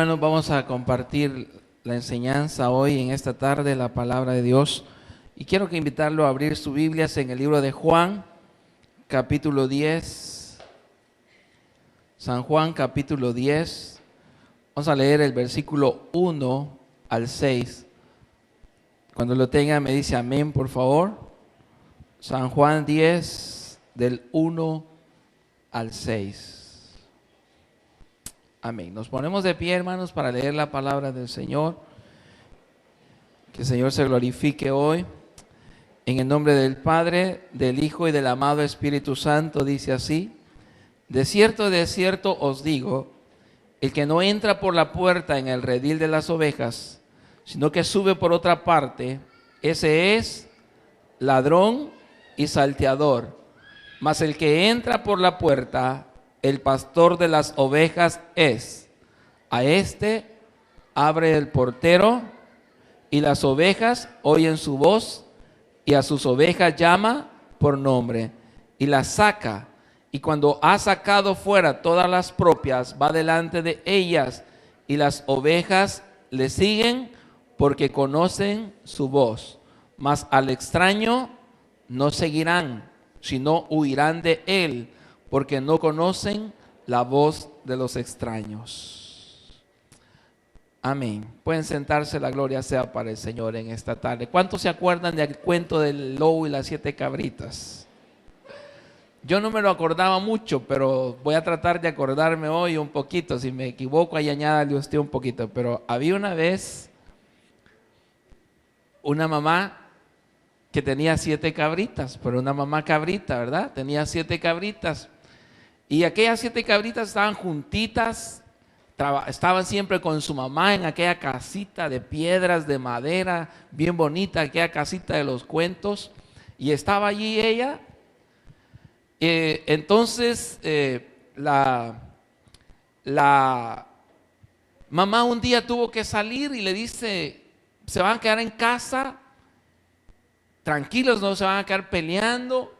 hermanos, vamos a compartir la enseñanza hoy, en esta tarde, la palabra de Dios. Y quiero que invitarlo a abrir sus Biblias en el libro de Juan, capítulo 10. San Juan, capítulo 10. Vamos a leer el versículo 1 al 6. Cuando lo tenga me dice amén, por favor. San Juan 10, del 1 al 6. Amén. Nos ponemos de pie, hermanos, para leer la palabra del Señor. Que el Señor se glorifique hoy. En el nombre del Padre, del Hijo y del amado Espíritu Santo, dice así: de cierto os digo, el que no entra por la puerta en el redil de las ovejas, sino que sube por otra parte, ese es ladrón y salteador. Mas el que entra por la puerta, el pastor de las ovejas es. A este abre el portero, y las ovejas oyen su voz, y a sus ovejas llama por nombre, y las saca. Y cuando ha sacado fuera todas las propias, va delante de ellas, y las ovejas le siguen porque conocen su voz. Mas al extraño no seguirán, sino huirán de él, porque no conocen la voz de los extraños. Amén. Pueden sentarse, la gloria sea para el Señor en esta tarde. ¿Cuántos se acuerdan del cuento del lobo y las 7 cabritas? Yo no me lo acordaba mucho, pero voy a tratar de acordarme hoy un poquito. Si me equivoco, ahí añádale usted un poquito. Pero había una vez una mamá que tenía 7 cabritas, pero una mamá cabrita, ¿verdad? Tenía 7 cabritas. Y aquellas 7 cabritas estaban juntitas, estaban siempre con su mamá en aquella casita de piedras, de madera, bien bonita, aquella casita de los cuentos. Y estaba allí ella. Entonces la mamá un día tuvo que salir y le dice: se van a quedar en casa, tranquilos, no se van a quedar peleando.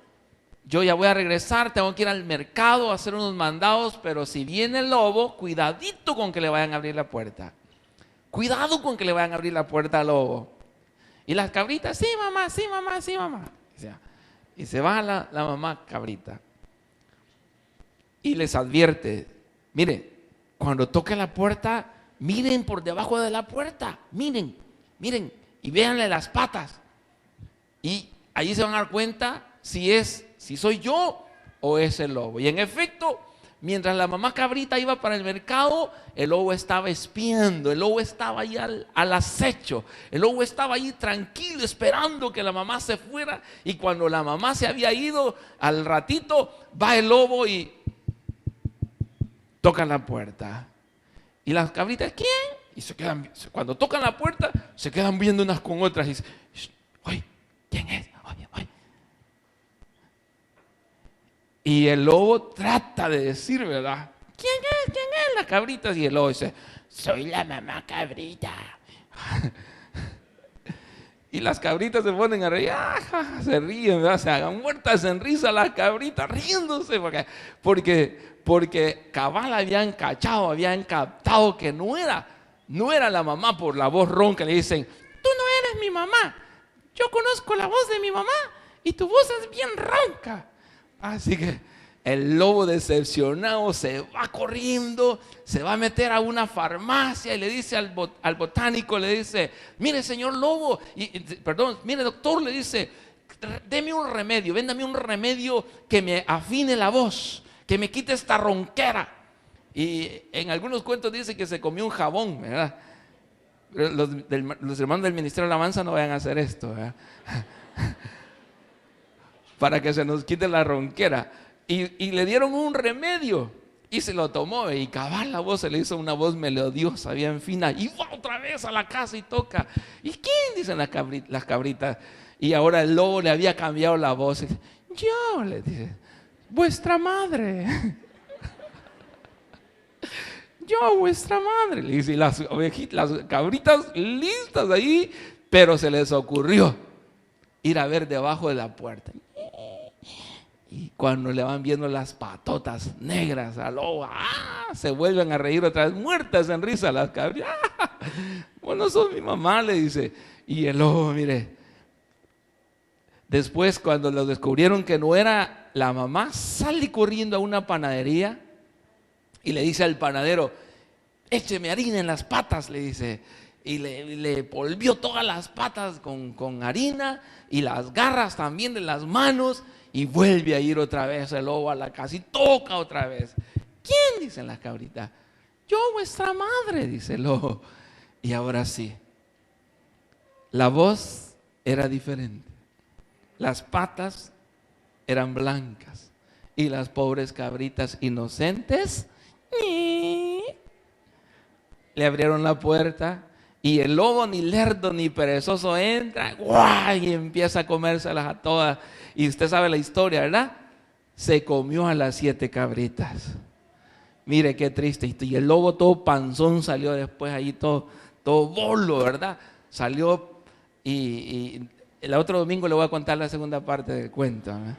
Yo ya voy a regresar, tengo que ir al mercado a hacer unos mandados, pero si viene el lobo, cuidadito con que le vayan a abrir la puerta. Cuidado con que le vayan a abrir la puerta al lobo. Y las cabritas: sí mamá, sí mamá, sí mamá. Y se va la mamá cabrita y les advierte: miren, cuando toque la puerta, miren por debajo de la puerta, miren, y véanle las patas. Y allí se van a dar cuenta si soy yo o es el lobo. Y en efecto, mientras la mamá cabrita iba para el mercado, el lobo estaba espiando, el lobo estaba ahí al acecho, el lobo estaba ahí tranquilo esperando que la mamá se fuera. Y cuando la mamá se había ido, al ratito va el lobo y tocan la puerta. Y las cabritas: ¿quién? Y se quedan, cuando tocan la puerta, se quedan viendo unas con otras y dicen: oye, ¿quién es? Oye. Y el lobo trata de decir, ¿verdad? ¿Quién es? Las cabritas. Y el lobo dice: soy la mamá cabrita. Y las cabritas se ponen a reír, se ríen, ¿verdad? Se hagan muertas en risa las cabritas, riéndose, porque cabal habían captado que no era la mamá por la voz ronca. Le dicen: tú no eres mi mamá, yo conozco la voz de mi mamá y tu voz es bien ronca. Así que el lobo, decepcionado, se va corriendo, se va a meter a una farmacia y le dice al botánico, le dice: mire señor lobo, mire doctor, le dice, deme un remedio, véndame un remedio que me afine la voz, que me quite esta ronquera. Y en algunos cuentos dice que se comió un jabón, ¿verdad? Los hermanos del Ministerio de la Alabanza no vayan a hacer esto, ¿verdad? Para que se nos quite la ronquera. Y le dieron un remedio y se lo tomó, y cabal la voz se le hizo una voz melodiosa, bien fina, y va otra vez a la casa y toca. ¿Y quién? Dicen las cabritas. Y ahora el lobo le había cambiado la voz. Yo, le dice: vuestra madre. Yo, vuestra madre, le dice. Y las cabritas listas ahí, pero se les ocurrió ir a ver debajo de la puerta. Y cuando le van viendo las patotas negras al lobo, se vuelven a reír otra vez, muertas en risa las cabras. Vos no sos mi mamá, le dice. Y el lobo, mire, después cuando lo descubrieron que no era la mamá, sale corriendo a una panadería y le dice al panadero: écheme harina en las patas, le dice. Y le polvió todas las patas con harina y las garras también de las manos. Y vuelve a ir otra vez el lobo a la casa y toca otra vez. ¿Quién? Dicen las cabritas. Yo, vuestra madre, dice el lobo. Y ahora sí, la voz era diferente. Las patas eran blancas y las pobres cabritas inocentes le abrieron la puerta y el lobo, ni lerdo ni perezoso, entra y empieza a comérselas a todas. Y usted sabe la historia, ¿verdad? Se comió a las 7 cabritas. Mire qué triste. Y el lobo todo panzón salió después ahí, todo bolo, ¿verdad? Salió y el otro domingo le voy a contar la segunda parte del cuento, ¿eh?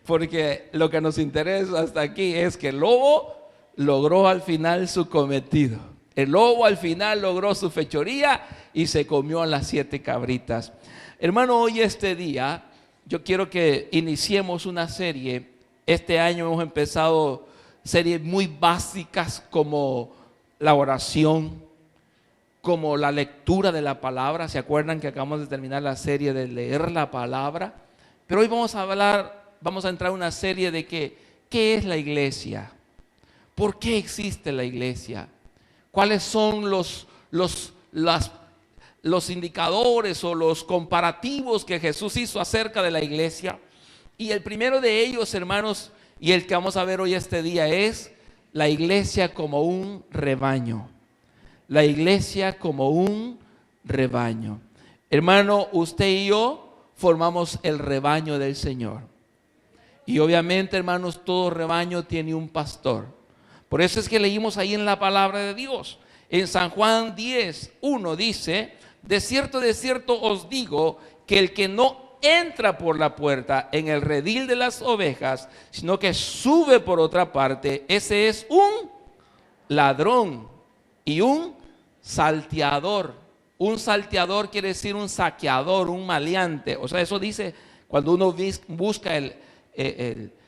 Porque lo que nos interesa hasta aquí es que el lobo logró al final su cometido. El lobo al final logró su fechoría y se comió a las 7 cabritas. Hermano, hoy este día yo quiero que iniciemos una serie. Este año hemos empezado series muy básicas como la oración, como la lectura de la palabra. ¿Se acuerdan que acabamos de terminar la serie de leer la palabra? Pero hoy vamos a entrar en una serie de ¿qué es la iglesia? ¿Por qué existe la iglesia? ¿Cuáles son los indicadores o los comparativos que Jesús hizo acerca de la iglesia? Y el primero de ellos, hermanos, y el que vamos a ver hoy este día, es la iglesia como un rebaño. La iglesia como un rebaño. Hermano, usted y yo formamos el rebaño del Señor. Y obviamente, hermanos, todo rebaño tiene un pastor. Por eso es que leímos ahí en la palabra de Dios. En San Juan 10:1 dice: de cierto os digo, que el que no entra por la puerta en el redil de las ovejas, sino que sube por otra parte, ese es un ladrón y un salteador. Un salteador quiere decir un saqueador, un maleante. O sea, eso dice cuando uno busca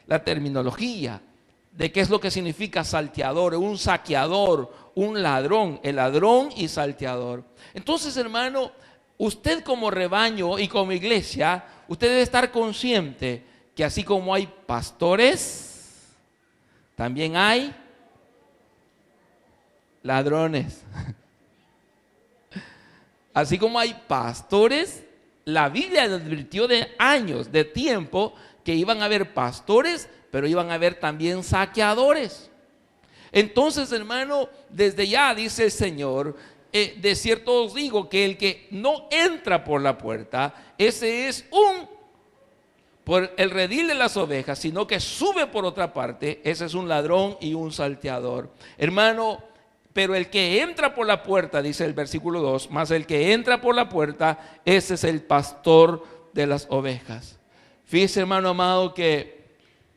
la terminología de qué es lo que significa salteador, un saqueador, un ladrón, el ladrón y salteador. Entonces, hermano, usted como rebaño y como iglesia, usted debe estar consciente que así como hay pastores, también hay ladrones. Así como hay pastores, la Biblia advirtió de años, de tiempo, que iban a haber pastores, pero iban a haber también saqueadores. Entonces, hermano, desde ya dice el Señor: de cierto os digo que el que no entra por la puerta, ese es por el redil de las ovejas, sino que sube por otra parte, ese es un ladrón y un salteador. Hermano, pero el que entra por la puerta, dice el versículo 2, más el que entra por la puerta, ese es el pastor de las ovejas. Fíjese, hermano amado, que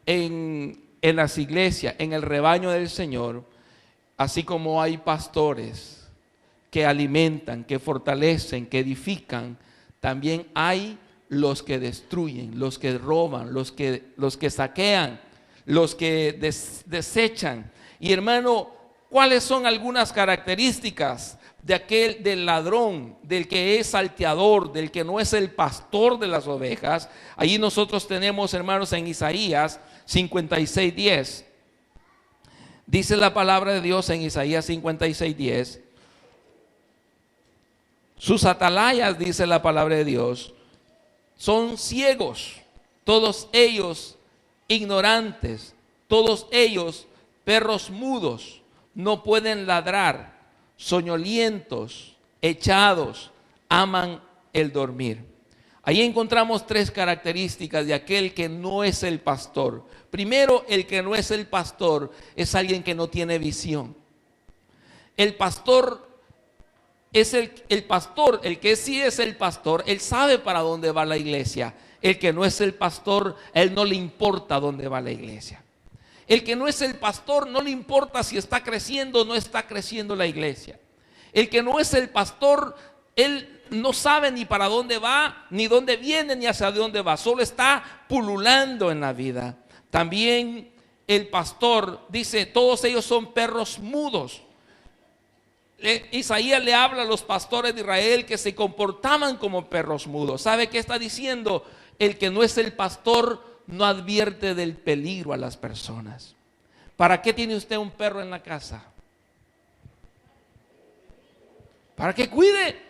en las iglesias, en el rebaño del Señor, así como hay pastores que alimentan, que fortalecen, que edifican, también hay los que destruyen, los que roban, los que saquean, los que desechan. Y hermano, ¿cuáles son algunas características del ladrón, del que es salteador, del que no es el pastor de las ovejas? Allí nosotros tenemos, hermanos, en Isaías 56:10. Dice la palabra de Dios en Isaías 56:10. Sus atalayas, dice la palabra de Dios, son ciegos, todos ellos ignorantes, todos ellos perros mudos, no pueden ladrar, soñolientos, echados, aman el dormir. Ahí encontramos 3 características de aquel que no es el pastor. Primero, el que no es el pastor es alguien que no tiene visión. El pastor es el pastor, el que sí es el pastor, él sabe para dónde va la iglesia. El que no es el pastor, él no le importa dónde va la iglesia. El que no es el pastor, no le importa si está creciendo o no está creciendo la iglesia. El que no es el pastor, él no sabe ni para dónde va, ni dónde viene, ni hacia dónde va. Solo está pululando en la vida. También el pastor dice, todos ellos son perros mudos. Isaías le habla a los pastores de Israel que se comportaban como perros mudos. ¿Sabe qué está diciendo? El que no es el pastor no advierte del peligro a las personas. ¿Para qué tiene usted un perro en la casa? Para que cuide.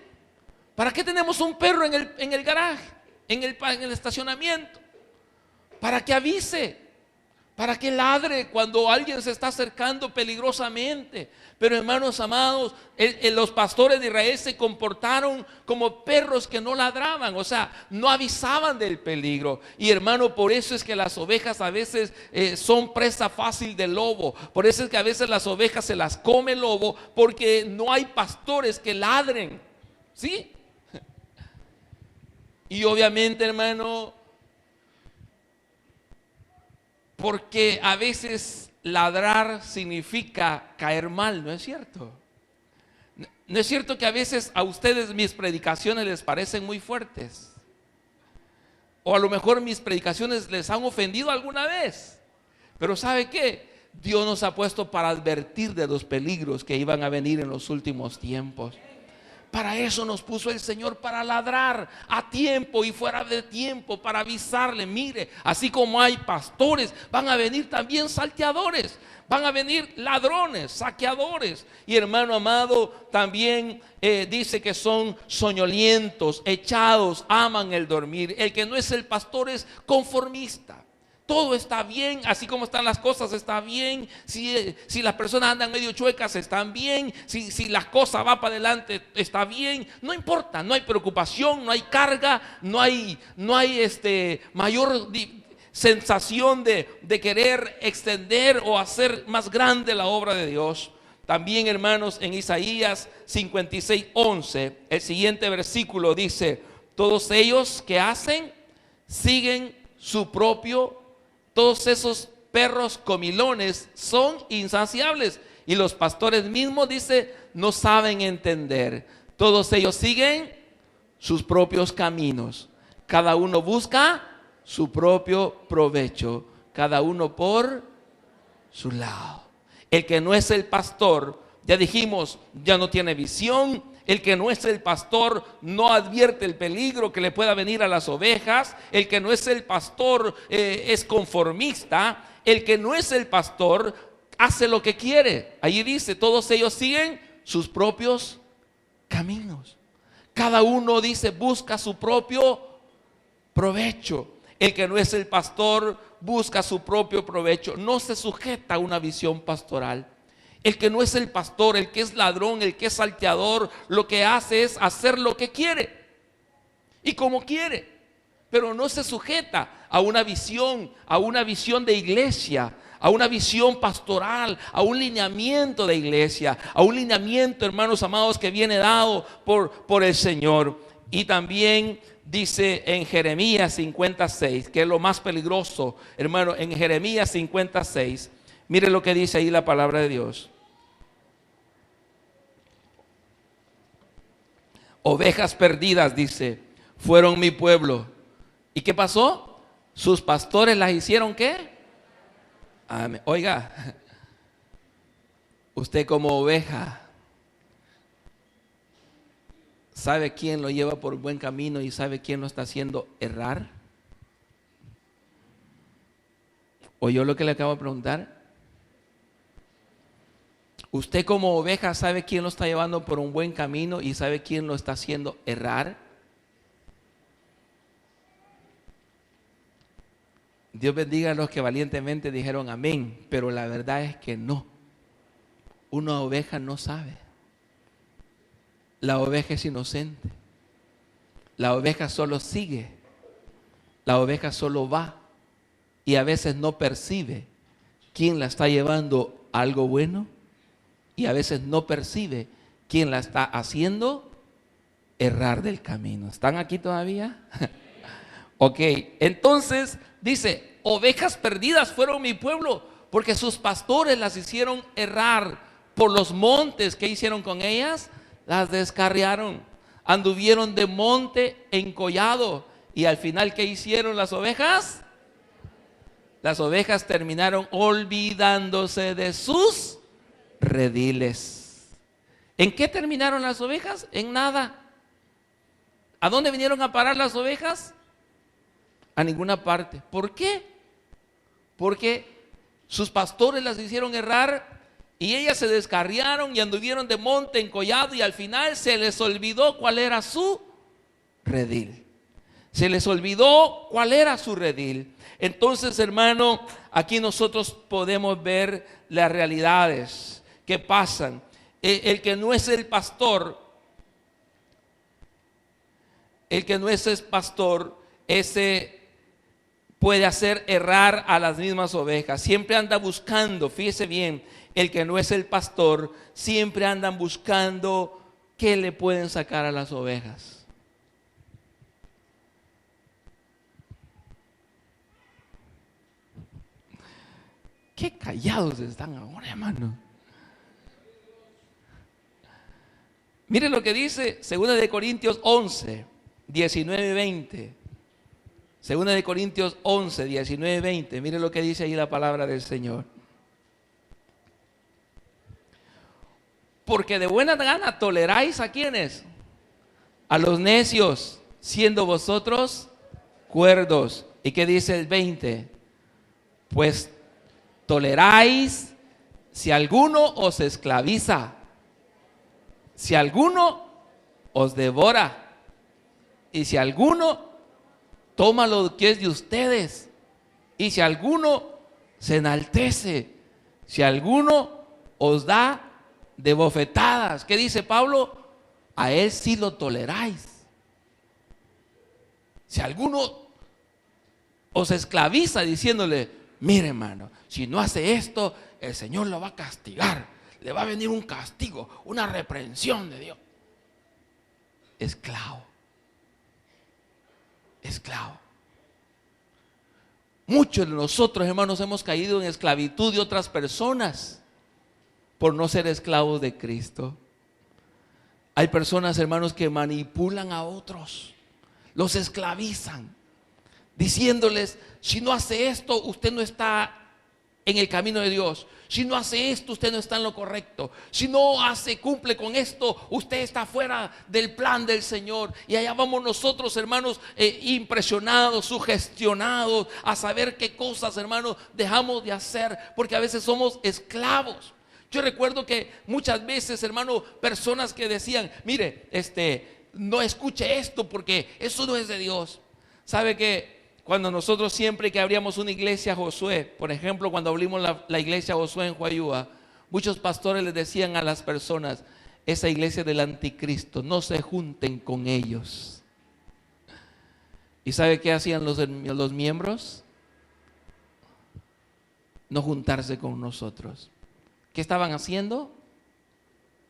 ¿Para qué tenemos un perro en el garaje, en el estacionamiento? Para que avise, para que ladre cuando alguien se está acercando peligrosamente. Pero hermanos amados, los pastores de Israel se comportaron como perros que no ladraban, o sea, no avisaban del peligro. Y hermano, por eso es que las ovejas a veces son presa fácil del lobo. Por eso es que a veces las ovejas se las come el lobo, porque no hay pastores que ladren, ¿sí? Y obviamente, hermano, porque a veces ladrar significa caer mal, ¿no es cierto? ¿No es cierto que a veces a ustedes mis predicaciones les parecen muy fuertes? O a lo mejor mis predicaciones les han ofendido alguna vez. Pero ¿sabe qué? Dios nos ha puesto para advertir de los peligros que iban a venir en los últimos tiempos. Para eso nos puso el Señor, para ladrar a tiempo y fuera de tiempo, para avisarle, mire, así como hay pastores, van a venir también salteadores, van a venir ladrones, saqueadores. Y hermano amado, también dice que son soñolientos, echados, aman el dormir. El que no es el pastor es conformista. Todo está bien, así como están las cosas está bien. Si las personas andan medio chuecas están bien. Si las cosas van para adelante está bien. No importa, no hay preocupación, no hay carga, no hay mayor sensación de querer extender o hacer más grande la obra de Dios. También, hermanos, en Isaías 56:11, el siguiente versículo dice: todos ellos que hacen, siguen su propio. Todos esos perros comilones son insaciables, y los pastores mismos, dice, no saben entender. Todos ellos siguen sus propios caminos. Cada uno busca su propio provecho, cada uno por su lado. El que no es el pastor, ya dijimos, ya no tiene visión. El que no es el pastor no advierte el peligro que le pueda venir a las ovejas. El que no es el pastor es conformista. El que no es el pastor hace lo que quiere. Allí dice, todos ellos siguen sus propios caminos. Cada uno, dice, busca su propio provecho. El que no es el pastor busca su propio provecho. No se sujeta a una visión pastoral. El que no es el pastor, el que es ladrón, el que es salteador, lo que hace es hacer lo que quiere y como quiere, pero no se sujeta a una visión de iglesia, a una visión pastoral, a un lineamiento de iglesia, a un lineamiento, hermanos amados, que viene dado por el Señor. Y también dice en Jeremías 56, que es lo más peligroso, hermano, en Jeremías 56, mire lo que dice ahí la palabra de Dios. Ovejas perdidas, dice, fueron mi pueblo. ¿Y qué pasó? Sus pastores las hicieron, ¿qué? Amén. Oiga, usted como oveja, ¿sabe quién lo lleva por buen camino y sabe quién lo está haciendo errar? ¿Oyó lo que le acabo de preguntar? Usted como oveja sabe quién lo está llevando por un buen camino y sabe quién lo está haciendo errar. Dios bendiga a los que valientemente dijeron amén, pero la verdad es que no. Una oveja no sabe. La oveja es inocente. La oveja solo sigue. La oveja solo va y a veces no percibe quién la está llevando a algo bueno. Y a veces no percibe ¿Quién la está haciendo errar del camino? ¿Están aquí todavía? Ok, entonces dice, ovejas perdidas fueron mi pueblo, porque sus pastores las hicieron errar por los montes. ¿Qué hicieron con ellas? Las descarriaron, anduvieron de monte en collado. Y al final, ¿qué hicieron las ovejas? Las ovejas terminaron olvidándose de sus rediles. ¿En qué terminaron las ovejas? En nada. ¿A dónde vinieron a parar las ovejas? A ninguna parte. ¿Por qué? Porque sus pastores las hicieron errar y ellas se descarriaron y anduvieron de monte en collado, y al final se les olvidó cuál era su redil. Se les olvidó cuál era su redil. Entonces, hermano, aquí nosotros podemos ver las realidades que pasan. El que no es el pastor, ese puede hacer errar a las mismas ovejas. Siempre anda buscando, fíjese bien, el que no es el pastor, siempre andan buscando qué le pueden sacar a las ovejas. Qué callados están ahora, hermano. Miren lo que dice 2 de Corintios 11, 19 y 20. 2 de Corintios 11, 19 y 20. Miren lo que dice ahí la palabra del Señor. Porque de buena gana toleráis ¿a quiénes? A los necios, siendo vosotros cuerdos. ¿Y qué dice el 20? Pues toleráis si alguno os esclaviza, si alguno os devora, y si alguno toma lo que es de ustedes, y si alguno se enaltece, si alguno os da de bofetadas. ¿Qué dice Pablo? A él sí lo toleráis. Si alguno os esclaviza diciéndole, mire hermano, si no hace esto, el Señor lo va a castigar, le va a venir un castigo, una reprensión de Dios. Esclavo. Esclavo. Muchos de nosotros, hermanos, hemos caído en esclavitud de otras personas por no ser esclavos de Cristo. Hay personas, hermanos, que manipulan a otros, los esclavizan, diciéndoles, si no hace esto, usted no está en el camino de Dios. Si no hace esto, usted no está en lo correcto. Si no cumple con esto, usted está fuera del plan del Señor. Y allá vamos nosotros, hermanos, impresionados, sugestionados, a saber qué cosas, hermanos, dejamos de hacer, porque a veces somos esclavos. Yo recuerdo que muchas veces, hermano, personas que decían, mire, no escuche esto porque eso no es de Dios. ¿Sabe que cuando nosotros siempre que abríamos una iglesia Josué, por ejemplo, cuando abrimos la iglesia Josué en Huayúa, muchos pastores les decían a las personas, esa iglesia del anticristo, no se junten con ellos. ¿Y sabe qué hacían los miembros? No juntarse con nosotros. ¿Qué estaban haciendo?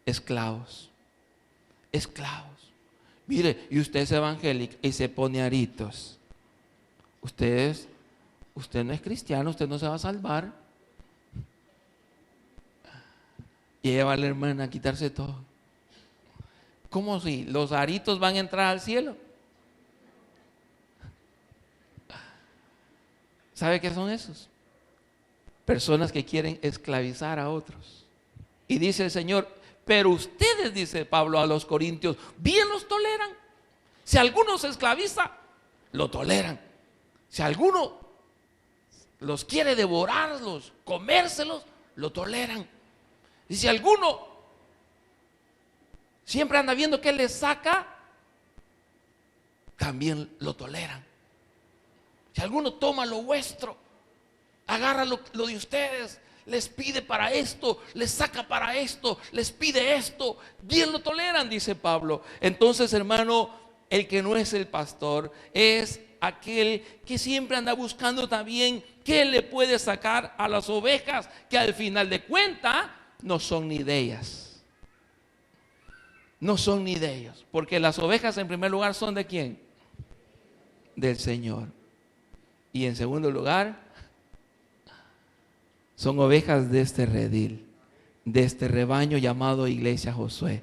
Esclavos. Esclavos. Mire, y usted es evangélico y se pone aritos. Usted no es cristiano, usted no se va a salvar. Y ella va la hermana a quitarse todo. ¿Cómo si los aritos van a entrar al cielo? ¿Sabe qué son esos? Personas que quieren esclavizar a otros. Y dice el Señor, pero ustedes, dice Pablo a los corintios, bien los toleran. Si alguno se esclaviza, lo toleran. Si alguno los quiere devorarlos, comérselos, lo toleran. Y si alguno siempre anda viendo qué les saca, también lo toleran. Si alguno toma lo vuestro, agarra lo de ustedes, les pide para esto, les saca para esto, les pide esto, bien lo toleran, dice Pablo. Entonces, hermano, el que no es el pastor es aquel que siempre anda buscando también qué le puede sacar a las ovejas, que al final de cuentas no son ni de ellas. no son ni de ellos. Porque las ovejas en primer lugar son ¿de quién? Del Señor. Y en segundo lugar, son ovejas de este redil, de este rebaño llamado Iglesia Josué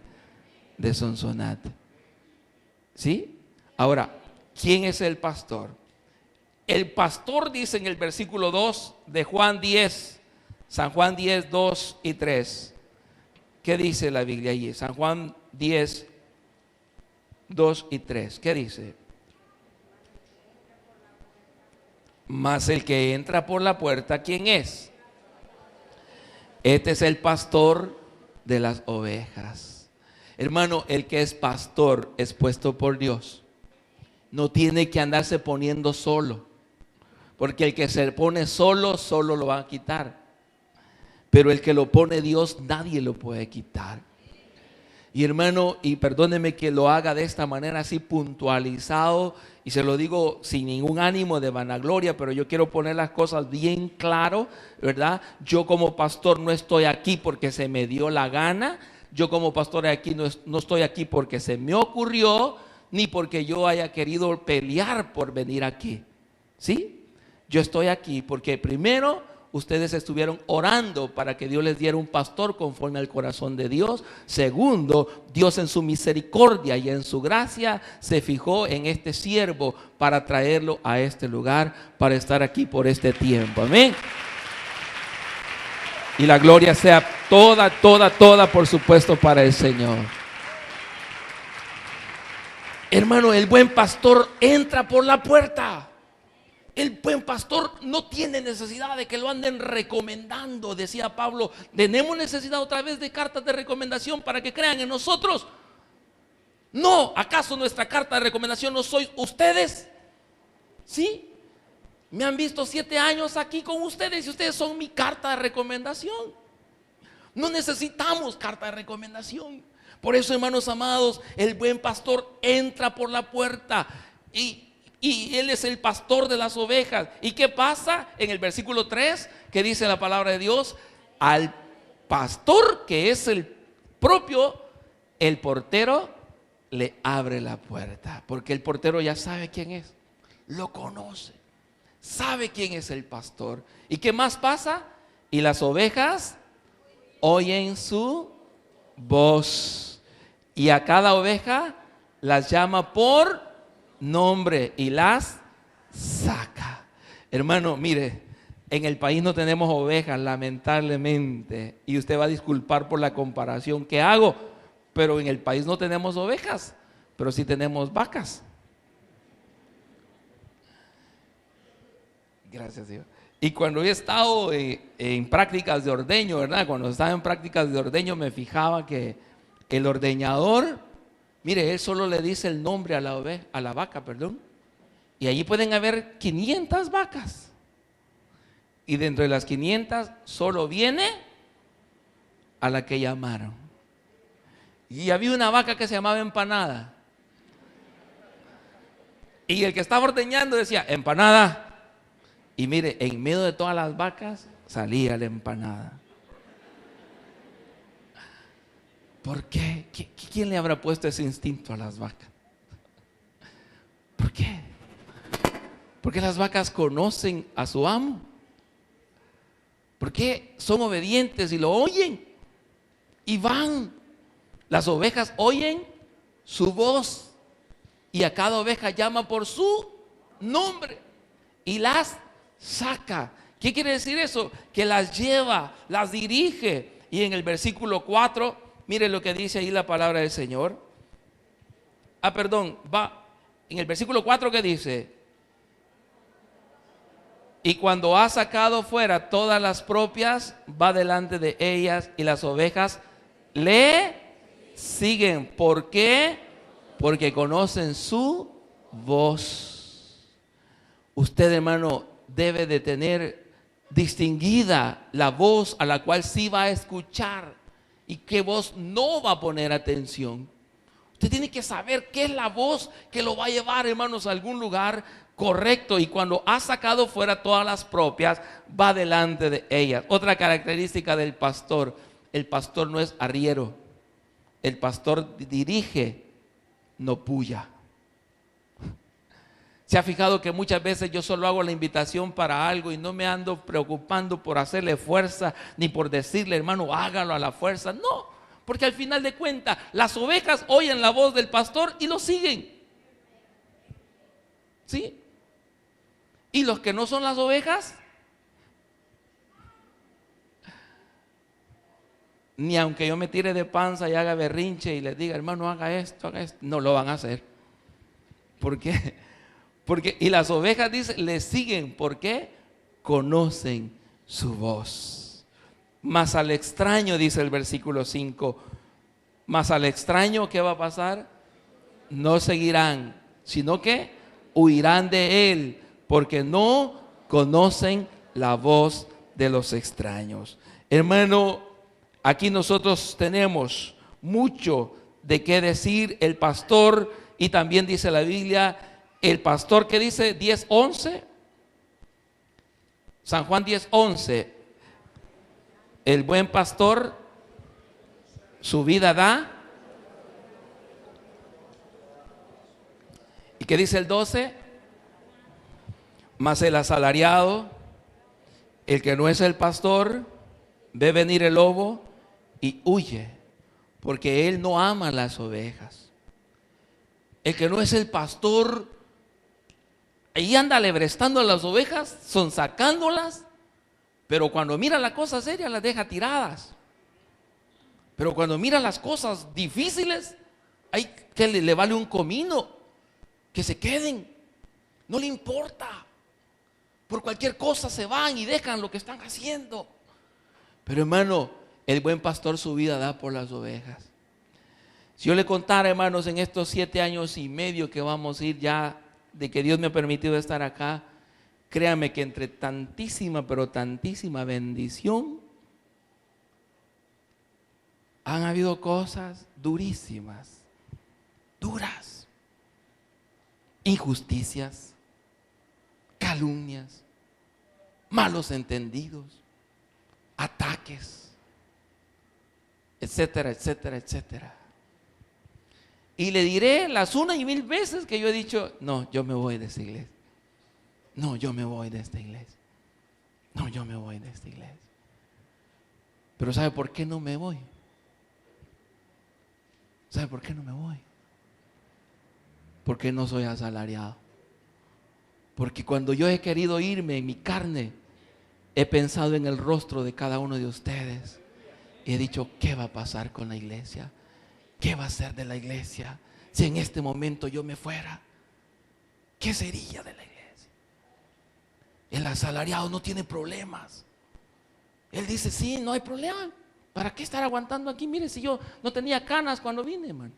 de Sonsonate. ¿Sí? Ahora, ¿quién es el pastor? El pastor dice en el versículo 2 de Juan 10, San Juan 10, 2 y 3. ¿Qué dice la Biblia allí? San Juan 10, 2 y 3. ¿Qué dice? Mas el que entra por la puerta, ¿quién es? Este es el pastor de las ovejas. Hermano, el que es pastor es puesto por Dios. No tiene que andarse poniendo solo, porque el que se pone solo, solo lo va a quitar. Pero el que lo pone Dios, nadie lo puede quitar. Y hermano, y perdóneme que lo haga de esta manera así puntualizado, y se lo digo sin ningún ánimo de vanagloria, pero yo quiero poner las cosas bien claro, ¿verdad? Yo como pastor no estoy aquí porque se me dio la gana. Yo como pastor aquí no estoy aquí porque se me ocurrió, ni porque yo haya querido pelear por venir aquí. ¿Sí? Yo estoy aquí porque primero ustedes estuvieron orando para que Dios les diera un pastor conforme al corazón de Dios. Segundo, Dios en su misericordia y en su gracia se fijó en este siervo para traerlo a este lugar, para estar aquí por este tiempo. Amén. Y la gloria sea toda, por supuesto, para el Señor. Hermano, el buen pastor entra por la puerta. El buen pastor no tiene necesidad de que lo anden recomendando. Decía Pablo, ¿tenemos necesidad otra vez de cartas de recomendación para que crean en nosotros? No, ¿acaso nuestra carta de recomendación no sois ustedes? ¿Sí? Me han visto 7 años aquí con ustedes y ustedes son mi carta de recomendación. No necesitamos carta de recomendación. Por eso, hermanos amados, el buen pastor entra por la puerta y él es el pastor de las ovejas. ¿Y qué pasa en el versículo 3 que dice la palabra de Dios? Al pastor, que es el portero, le abre la puerta, porque el portero ya sabe quién es, lo conoce, sabe quién es el pastor. ¿Y qué más pasa? Y las ovejas oyen su voz, y a cada oveja las llama por nombre y las saca. Hermano, mire, en el país no tenemos ovejas, lamentablemente, y usted va a disculpar por la comparación que hago, pero en el país no tenemos ovejas, pero sí tenemos vacas. Gracias, Dios. Y cuando he estado en prácticas de ordeño, ¿verdad? Cuando estaba en prácticas de ordeño me fijaba que el ordeñador, mire, él solo le dice el nombre a la vaca, y allí pueden haber 500 vacas. Y dentro de las 500 solo viene a la que llamaron. Y había una vaca que se llamaba Empanada. Y el que estaba ordeñando decía, Empanada. Y mire, en medio de todas las vacas salía la Empanada. ¿Por qué? ¿Quién le habrá puesto ese instinto a las vacas? ¿Por qué? Porque las vacas conocen a su amo. Porque son obedientes y lo oyen y van. Las ovejas oyen su voz y a cada oveja llama por su nombre y las saca. ¿Qué quiere decir eso? Que las lleva, las dirige. Y en el versículo 4, mire lo que dice ahí la palabra del Señor. Va en el versículo 4 que dice: y cuando ha sacado fuera todas las propias, va delante de ellas y las ovejas le siguen. ¿Por qué? Porque conocen su voz. Usted, hermano, debe de tener distinguida la voz a la cual sí va a escuchar y qué voz no va a poner atención. Usted tiene que saber qué es la voz que lo va a llevar, hermanos, a algún lugar correcto. Y cuando ha sacado fuera todas las propias, va delante de ellas. Otra característica del pastor: el pastor no es arriero. el pastor dirige, no puya. ¿Se ha fijado que muchas veces yo solo hago la invitación para algo y no me ando preocupando por hacerle fuerza ni por decirle, hermano, hágalo a la fuerza? No, porque al final de cuentas las ovejas oyen la voz del pastor y lo siguen. ¿Sí? Y los que no son las ovejas, ni aunque yo me tire de panza y haga berrinche y les diga, hermano, haga esto, no lo van a hacer. ¿Por qué? Porque, y las ovejas, dice, le siguen. ¿Por qué? Conocen su voz. Mas al extraño, dice el versículo 5, mas al extraño, ¿qué va a pasar? No seguirán, sino que huirán de él, porque no conocen la voz de los extraños. Hermano, aquí nosotros tenemos mucho de qué decir. El pastor, y también dice la Biblia, el pastor que dice 10:11, San Juan 10:11, el buen pastor su vida da. ¿Y qué dice el 12? Mas el asalariado, el que no es el pastor, ve venir el lobo y huye, porque él no ama las ovejas. El que no es el pastor, ahí anda alebrestando a las ovejas, sonsacándolas, pero cuando mira la cosa seria las deja tiradas. Pero cuando mira las cosas difíciles, hay que le vale un comino, que se queden, no le importa. Por cualquier cosa se van y dejan lo que están haciendo. Pero hermano, el buen pastor su vida da por las ovejas. Si yo le contara, hermanos, en estos 7 años y medio que vamos a ir ya, de que Dios me ha permitido estar acá, créame que entre tantísima, pero tantísima bendición, han habido cosas durísimas, duras, injusticias, calumnias, malos entendidos, ataques, etcétera, etcétera, etcétera. Y le diré las 1,000 veces que yo he dicho, no, yo me voy de esta iglesia. No, yo me voy de esta iglesia. No, yo me voy de esta iglesia. Pero ¿sabe por qué no me voy? ¿Sabe por qué no me voy? Porque no soy asalariado. Porque cuando yo he querido irme en mi carne, he pensado en el rostro de cada uno de ustedes. Y he dicho, ¿qué va a pasar con la iglesia? ¿Qué va a ser de la iglesia si en este momento yo me fuera? ¿Qué sería de la iglesia? El asalariado no tiene problemas. Él dice, sí, no hay problema. ¿Para qué estar aguantando aquí? Mire, si yo no tenía canas cuando vine, hermano.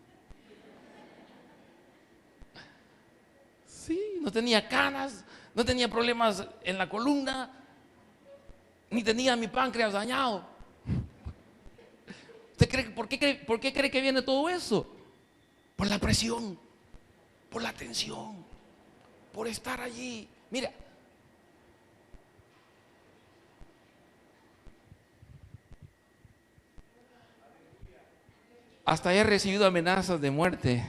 Sí, no tenía canas, no tenía problemas en la columna, ni tenía mi páncreas dañado. ¿Usted cree, por qué cree que viene todo eso? Por la presión, por la tensión, por estar allí. Mira, hasta he recibido amenazas de muerte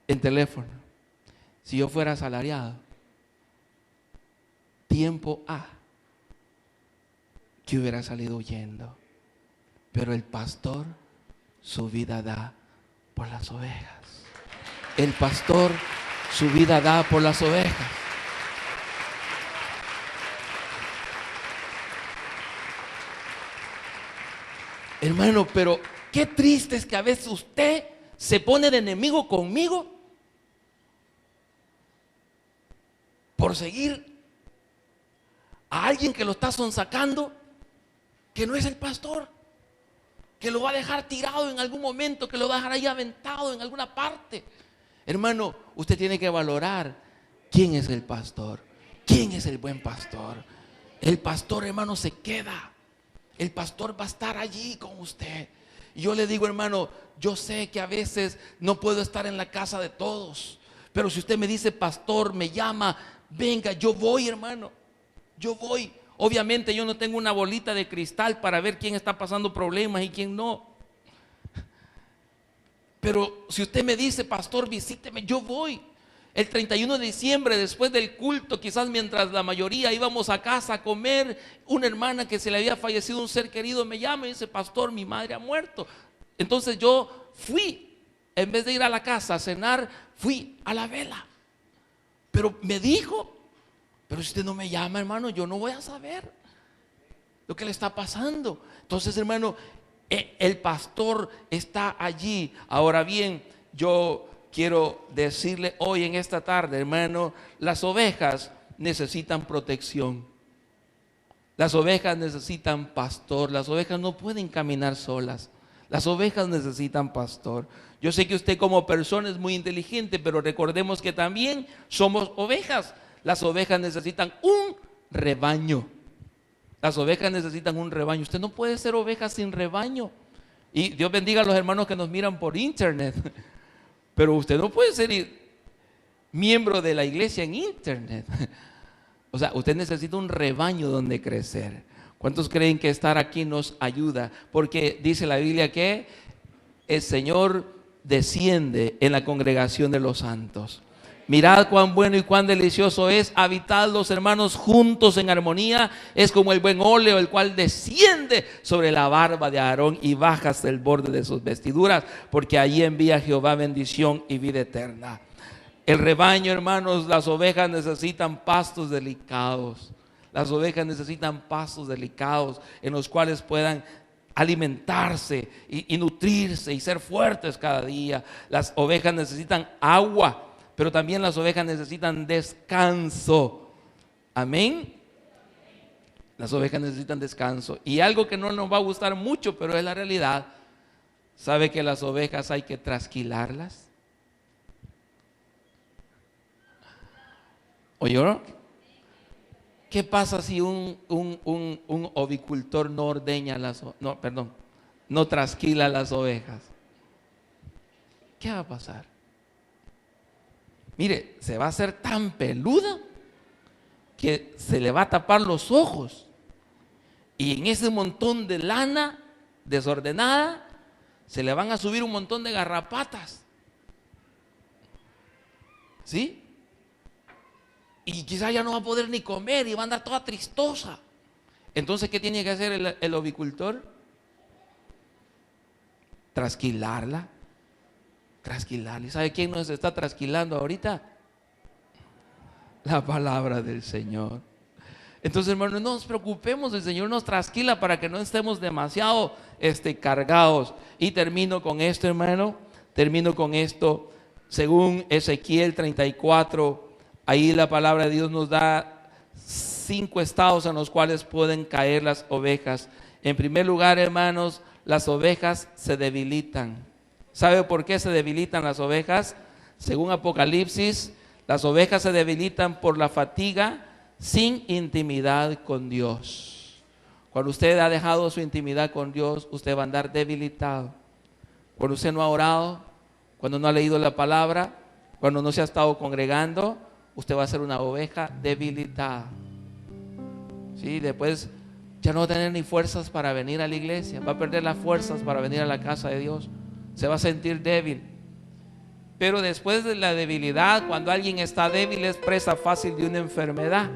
en teléfono. Si yo fuera asalariado, tiempo A, que hubiera salido huyendo. Pero el pastor su vida da por las ovejas. El pastor su vida da por las ovejas. Hermano, pero qué triste es que a veces usted se pone de enemigo conmigo por seguir a alguien que lo está sonsacando, que no es el pastor, que lo va a dejar tirado en algún momento, que lo va a dejar ahí aventado en alguna parte. Hermano, usted tiene que valorar quién es el pastor, quién es el buen pastor. El pastor, hermano, se queda. El pastor va a estar allí con usted. Y yo le digo, hermano, yo sé que a veces no puedo estar en la casa de todos, pero si usted me dice, pastor, me llama, venga, yo voy, hermano, yo voy. Obviamente yo no tengo una bolita de cristal para ver quién está pasando problemas y quién no. Pero si usted me dice, pastor, visíteme, yo voy. El 31 de diciembre, después del culto, quizás mientras la mayoría íbamos a casa a comer, una hermana que se le había fallecido un ser querido me llama y dice, pastor, mi madre ha muerto. Entonces yo fui, en vez de ir a la casa a cenar, fui a la vela. Pero me dijo, pero si usted no me llama, hermano, yo no voy a saber lo que le está pasando. Entonces, hermano, el pastor está allí. Ahora bien, yo quiero decirle hoy en esta tarde, hermano, las ovejas necesitan protección. Las ovejas necesitan pastor. Las ovejas no pueden caminar solas. Las ovejas necesitan pastor. Yo sé que usted como persona es muy inteligente, pero recordemos que también somos ovejas. Las ovejas necesitan un rebaño. Las ovejas necesitan un rebaño. Usted no puede ser oveja sin rebaño. Y Dios bendiga a los hermanos que nos miran por internet. Pero usted no puede ser miembro de la iglesia en internet. O sea, usted necesita un rebaño donde crecer. ¿Cuántos creen que estar aquí nos ayuda? Porque dice la Biblia que el Señor desciende en la congregación de los santos. Mirad cuán bueno y cuán delicioso es habitar los hermanos juntos en armonía. Es como el buen óleo, el cual desciende sobre la barba de Aarón y baja hasta el borde de sus vestiduras, porque allí envía Jehová bendición y vida eterna. El rebaño, hermanos, las ovejas necesitan pastos delicados. Las ovejas necesitan pastos delicados en los cuales puedan alimentarse y nutrirse y ser fuertes cada día. Las ovejas necesitan agua, pero también las ovejas necesitan descanso. Amén. Las ovejas necesitan descanso. Y algo que no nos va a gustar mucho, pero es la realidad. ¿Sabe que las ovejas hay que trasquilarlas? ¿Oyó? ¿Qué pasa si un ovicultor no ordeña no trasquila las ovejas? ¿Qué va a pasar? Mire, se va a hacer tan peluda que se le va a tapar los ojos. Y en ese montón de lana desordenada se le van a subir un montón de garrapatas. ¿Sí? Y quizás ya no va a poder ni comer y va a andar toda tristosa. Entonces, ¿qué tiene que hacer el ovicultor? Trasquilarla. ¿Y sabe quién nos está trasquilando ahorita? La palabra del Señor. Entonces, hermanos, no nos preocupemos, el Señor nos trasquila para que no estemos demasiado cargados. Y termino con esto, hermano. Según Ezequiel 34, ahí la palabra de Dios nos da 5 estados en los cuales pueden caer las ovejas. En primer lugar, hermanos, las ovejas se debilitan. ¿Sabe por qué se debilitan las ovejas? Según Apocalipsis, las ovejas se debilitan por la fatiga sin intimidad con Dios. Cuando usted ha dejado su intimidad con Dios, usted va a andar debilitado. Cuando usted no ha orado, cuando no ha leído la palabra, cuando no se ha estado congregando, usted va a ser una oveja debilitada. ¿Sí? Después ya no va a tener ni fuerzas para venir a la iglesia, va a perder las fuerzas para venir a la casa de Dios. Se va a sentir débil. Pero después de la debilidad, cuando alguien está débil, es presa fácil de una enfermedad.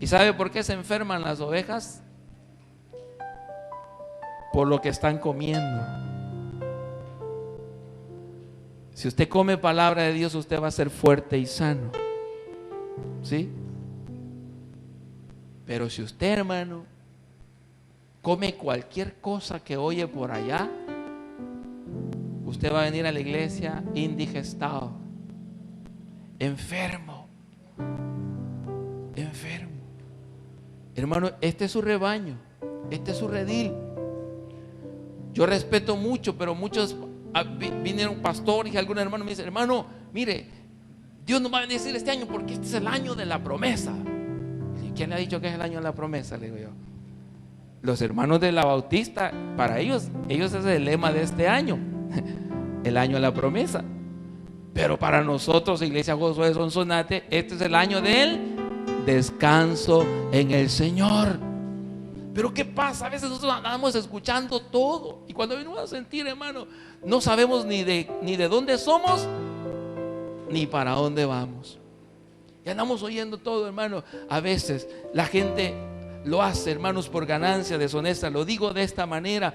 ¿Y sabe por qué se enferman las ovejas? Por lo que están comiendo. Si usted come palabra de Dios, usted va a ser fuerte y sano. ¿Sí? Pero si usted, hermano, come cualquier cosa que oye por allá, usted va a venir a la iglesia indigestado, enfermo. Hermano, este es su rebaño, este es su redil. Yo respeto mucho, pero muchos vinieron pastores y algunos hermanos me dicen: hermano, mire, Dios nos va a bendecir este año porque este es el año de la promesa. ¿Y quién le ha dicho que es el año de la promesa? Le digo yo. Los hermanos de la Bautista, para ellos es el lema de este año. El año de la promesa. Pero para nosotros, Iglesia Josué de Sonsonate, este es el año del descanso en el Señor. Pero ¿qué pasa? A veces nosotros andamos escuchando todo y cuando venimos a sentir, hermano, no sabemos ni de dónde somos ni para dónde vamos. Y andamos oyendo todo, hermano. A veces la gente lo hace, hermanos, por ganancia deshonesta. Lo digo de esta manera: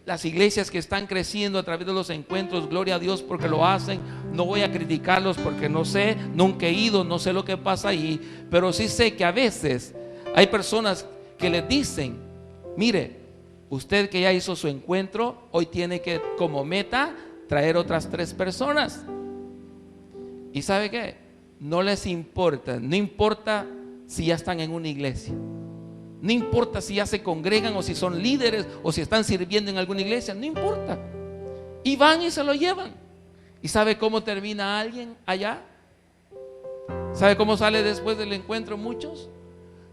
las iglesias que están creciendo a través de los encuentros, gloria a Dios porque lo hacen. No voy a criticarlos porque no sé, nunca he ido, no sé lo que pasa ahí, pero sí sé que a veces hay personas que les dicen: mire, usted que ya hizo su encuentro, hoy tiene que, como meta, traer otras 3 personas. ¿Y sabe qué? No les importa, no importa si ya están en una iglesia, no importa si ya se congregan o si son líderes o si están sirviendo en alguna iglesia, no importa. Y van y se lo llevan. ¿Y sabe cómo termina alguien allá? ¿Sabe cómo sale después del encuentro muchos?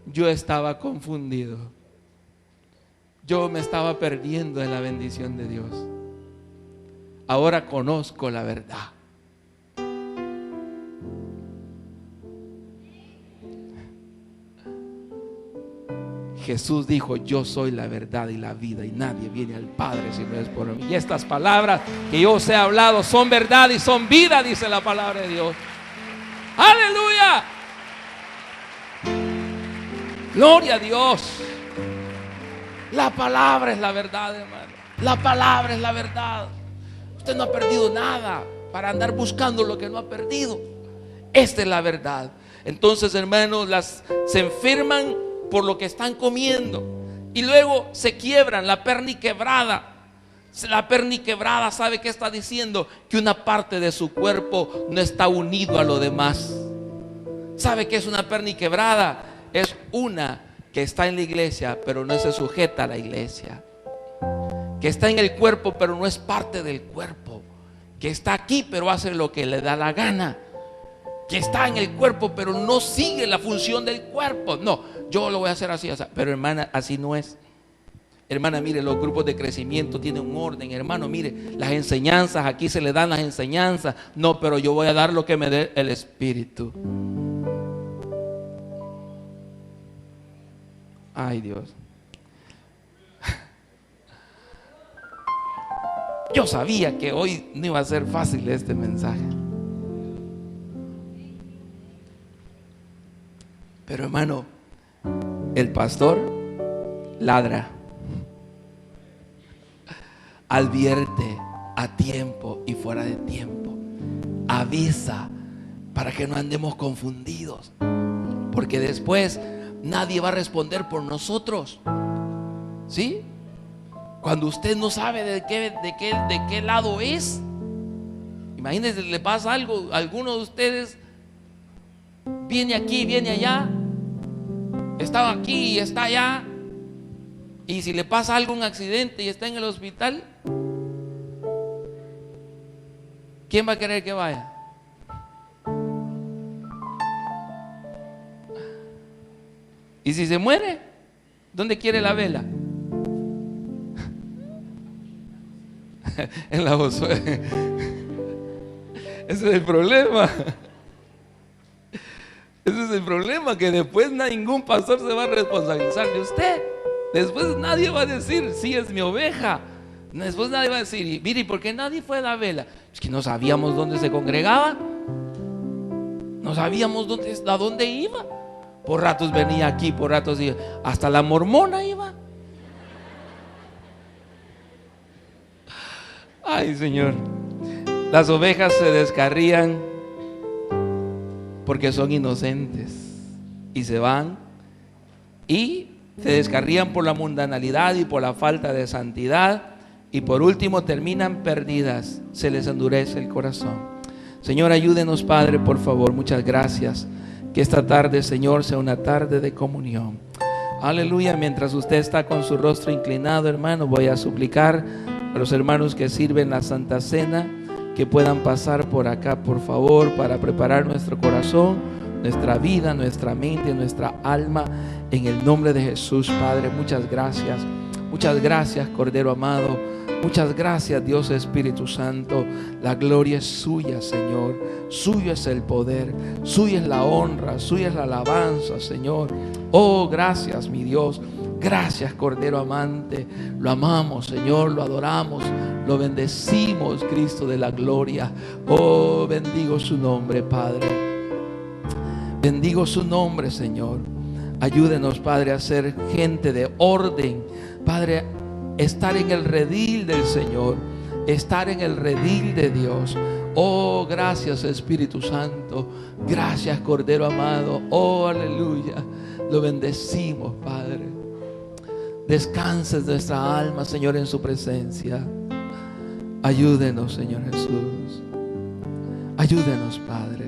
Yo estaba confundido. Yo me estaba perdiendo de la bendición de Dios. Ahora conozco la verdad. Jesús dijo: yo soy la verdad y la vida, y nadie viene al Padre si no es por mí. Y estas palabras que yo os he hablado son verdad y son vida, dice la palabra de Dios. ¡Aleluya! Gloria a Dios. La palabra es la verdad, hermano. La palabra es la verdad. Usted no ha perdido nada para andar buscando lo que no ha perdido. Esta es la verdad. Entonces, hermanos, se enferman por lo que están comiendo y luego se quiebran. La perni quebrada, ¿sabe qué está diciendo? Que una parte de su cuerpo no está unido a lo demás. ¿Sabe qué es una perni quebrada? Es una que está en la iglesia pero no se sujeta a la iglesia, que está en el cuerpo pero no es parte del cuerpo, que está aquí pero hace lo que le da la gana, que está en el cuerpo pero no sigue la función del cuerpo. No, yo lo voy a hacer así. Pero hermana, así no es. Hermana, mire, los grupos de crecimiento tienen un orden. Hermano, mire, las enseñanzas, aquí se le dan las enseñanzas. No, pero yo voy a dar lo que me dé el Espíritu. Ay, Dios. Yo sabía que hoy no iba a ser fácil este mensaje. Pero hermano, el pastor ladra, advierte a tiempo y fuera de tiempo, avisa para que no andemos confundidos, porque después nadie va a responder por nosotros. ¿Sí? Cuando usted no sabe de qué lado es, imagínense, le pasa algo, alguno de ustedes viene aquí, viene allá, estaba aquí y está allá, y si le pasa algo, un accidente y está en el hospital, ¿quién va a querer que vaya? Y si se muere, ¿dónde quiere la vela? En la Josué. Ese es el problema. Ese es el problema, que después ningún pastor se va a responsabilizar de usted. Después nadie va a decir: sí, es mi oveja. Después nadie va a decir: mire, ¿y por qué nadie fue a la vela? Es que no sabíamos dónde se congregaba, no sabíamos a dónde iba. Por ratos venía aquí, por ratos iba. Hasta la mormona iba. Ay, Señor. Las ovejas se descarrían porque son inocentes y se van, y se descarrían por la mundanalidad y por la falta de santidad, y por último terminan perdidas. Se les endurece el corazón. Señor, ayúdenos, Padre, por favor. Muchas gracias. Que esta tarde, Señor, sea una tarde de comunión. Aleluya. Mientras usted está con su rostro inclinado, hermano, voy a suplicar a los hermanos que sirven la Santa Cena que puedan pasar por acá, por favor, para preparar nuestro corazón, nuestra vida, nuestra mente, nuestra alma, en el nombre de Jesús. Padre, muchas gracias, Cordero amado. Muchas gracias, Dios Espíritu Santo. La gloria es suya, Señor. Suyo es el poder, suya es la honra, suya es la alabanza, Señor. Oh, gracias, mi Dios. Gracias, Cordero amante. Lo amamos, Señor, lo adoramos, lo bendecimos, Cristo de la gloria. Oh, bendigo su nombre, Padre. Bendigo su nombre, Señor. Ayúdenos, Padre, a ser gente de orden. Padre, estar en el redil del Señor, estar en el redil de Dios. Oh, gracias, Espíritu Santo. Gracias, Cordero amado. Oh, aleluya. Lo bendecimos, Padre. Descanses nuestra alma, Señor, en su presencia. Ayúdenos, Señor Jesús. Ayúdenos, Padre.